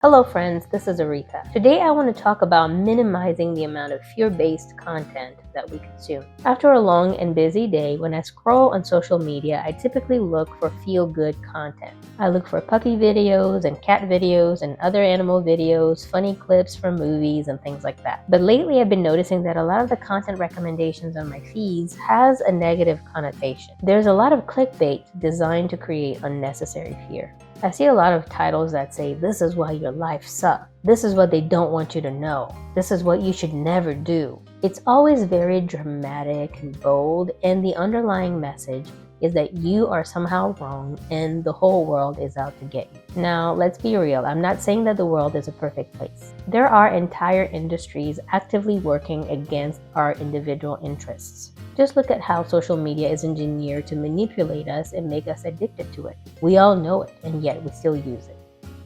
Hello friends, this is Aretha. Today I want to talk about minimizing the amount of fear-based content that we consume. After a long and busy day, when I scroll on social media, I typically look for feel-good content. I look for puppy videos and cat videos and other animal videos, funny clips from movies and things like that. But lately I've been noticing that a lot of the content recommendations on my feeds has a negative connotation. There's a lot of clickbait designed to create unnecessary fear. I see a lot of titles that say, "This is why your life sucks. This is what they don't want you to know. This is what you should never do." It's always very dramatic and bold, and the underlying message is that you are somehow wrong and the whole world is out to get you. Now, let's be real. I'm not saying that the world is a perfect place. There are entire industries actively working against our individual interests. Just look at how social media is engineered to manipulate us and make us addicted to it. We all know it, and yet we still use it.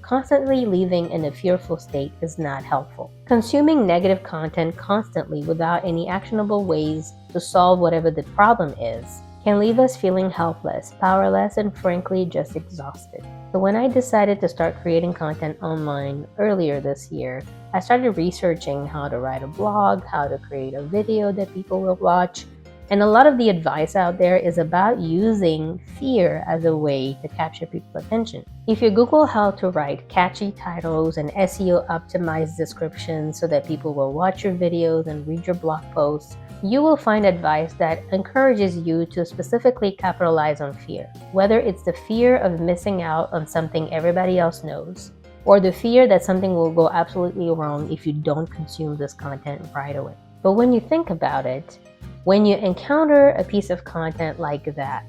Constantly living in a fearful state is not helpful. Consuming negative content constantly without any actionable ways to solve whatever the problem is can leave us feeling helpless, powerless, and frankly just exhausted. So when I decided to start creating content online earlier this year, I started researching how to write a blog, how to create a video that people will watch, and a lot of the advice out there is about using fear as a way to capture people's attention. If you Google how to write catchy titles and SEO optimized descriptions so that people will watch your videos and read your blog posts, you will find advice that encourages you to specifically capitalize on fear. Whether it's the fear of missing out on something everybody else knows, or the fear that something will go absolutely wrong if you don't consume this content right away. But when you think about it, when you encounter a piece of content like that,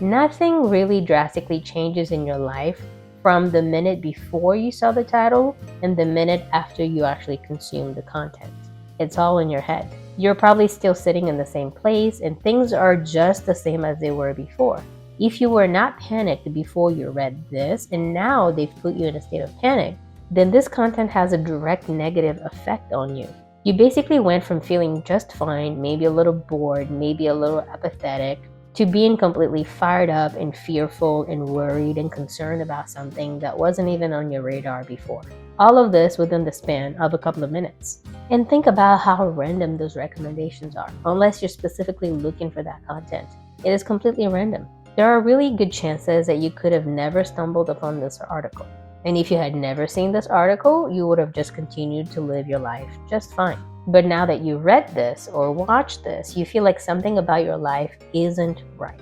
nothing really drastically changes in your life from the minute before you saw the title and the minute after you actually consume the content. It's all in your head. You're probably still sitting in the same place and things are just the same as they were before. If you were not panicked before you read this and now they've put you in a state of panic, then this content has a direct negative effect on you. You basically went from feeling just fine, maybe a little bored, maybe a little apathetic, to being completely fired up and fearful and worried and concerned about something that wasn't even on your radar before. All of this within the span of a couple of minutes. And think about how random those recommendations are, unless you're specifically looking for that content. It is completely random. There are really good chances that you could have never stumbled upon this article. And if you had never seen this article, you would have just continued to live your life just fine. But now that you read this or watched this, you feel like something about your life isn't right.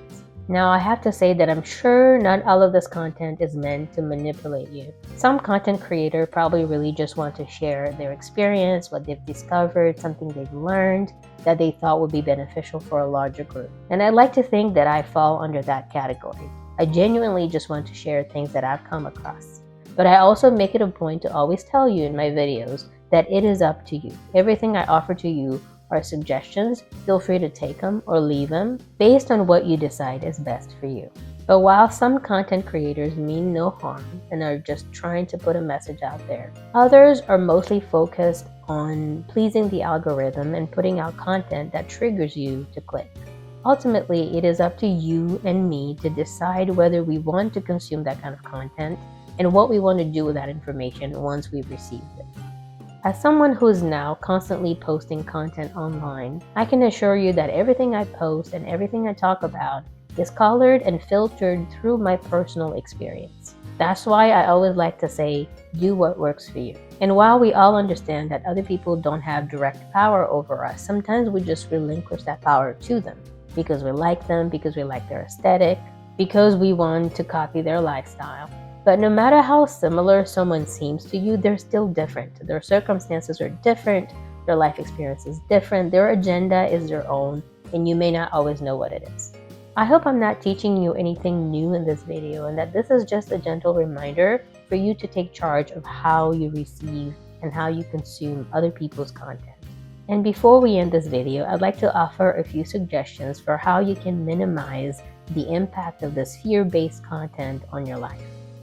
Now, I have to say that I'm sure not all of this content is meant to manipulate you. Some content creator probably really just want to share their experience, what they've discovered, something they've learned that they thought would be beneficial for a larger group. And I'd like to think that I fall under that category. I genuinely just want to share things that I've come across. But I also make it a point to always tell you in my videos that it is up to you. Everything I offer to you are suggestions. Feel free to take them or leave them based on what you decide is best for you. But while some content creators mean no harm and are just trying to put a message out there, others are mostly focused on pleasing the algorithm and putting out content that triggers you to click. Ultimately, it is up to you and me to decide whether we want to consume that kind of content and what we want to do with that information once we've received it. As someone who is now constantly posting content online, I can assure you that everything I post and everything I talk about is colored and filtered through my personal experience. That's why I always like to say, do what works for you. And while we all understand that other people don't have direct power over us, sometimes we just relinquish that power to them because we like them, because we like their aesthetic, because we want to copy their lifestyle. But no matter how similar someone seems to you, they're still different. Their circumstances are different, their life experience is different, their agenda is their own, and you may not always know what it is. I hope I'm not teaching you anything new in this video and that this is just a gentle reminder for you to take charge of how you receive and how you consume other people's content. And before we end this video, I'd like to offer a few suggestions for how you can minimize the impact of this fear-based content on your life.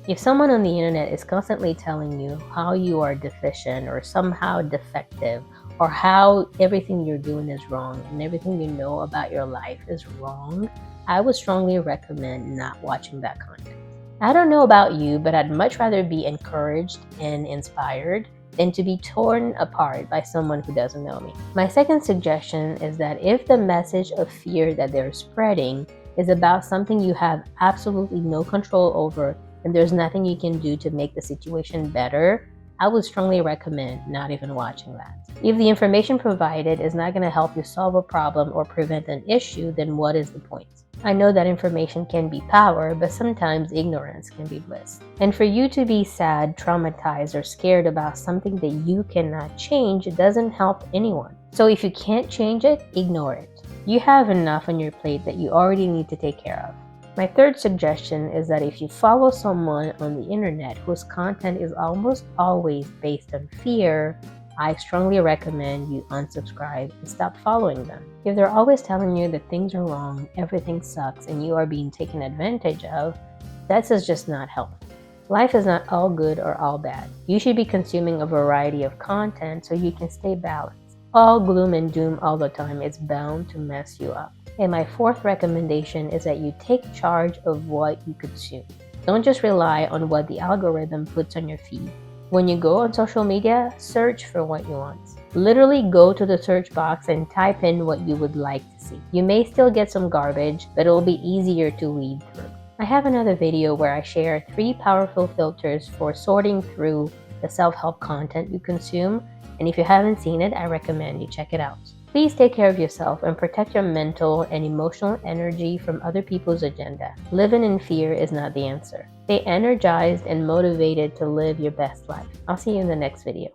If someone on the internet is constantly telling you how you are deficient or somehow defective, or how everything you're doing is wrong and everything you know about your life is wrong, I would strongly recommend not watching that content. I don't know about you, but I'd much rather be encouraged and inspired than to be torn apart by someone who doesn't know me. My second suggestion is that if the message of fear that they're spreading is about something you have absolutely no control over and there's nothing you can do to make the situation better, I would strongly recommend not even watching that. If the information provided is not going to help you solve a problem or prevent an issue, then what is the point? I know that information can be power, but sometimes ignorance can be bliss. And for you to be sad, traumatized, or scared about something that you cannot change, it doesn't help anyone. So if you can't change it, ignore it. You have enough on your plate that you already need to take care of. My third suggestion is that if you follow someone on the internet whose content is almost always based on fear, I strongly recommend you unsubscribe and stop following them. If they're always telling you that things are wrong, everything sucks, and you are being taken advantage of, that is just not helpful. Life is not all good or all bad. You should be consuming a variety of content so you can stay balanced. All gloom and doom all the time is bound to mess you up. And my fourth recommendation is that you take charge of what you consume. Don't just rely on what the algorithm puts on your feed. When you go on social media, search for what you want. Literally go to the search box and type in what you would like to see. You may still get some garbage, but it will be easier to weed through. I have another video where I share 3 powerful filters for sorting through the self-help content you consume, and if you haven't seen it, I recommend you check it out. Please take care of yourself and protect your mental and emotional energy from other people's agenda. Living in fear is not the answer. Stay energized and motivated to live your best life. I'll see you in the next video.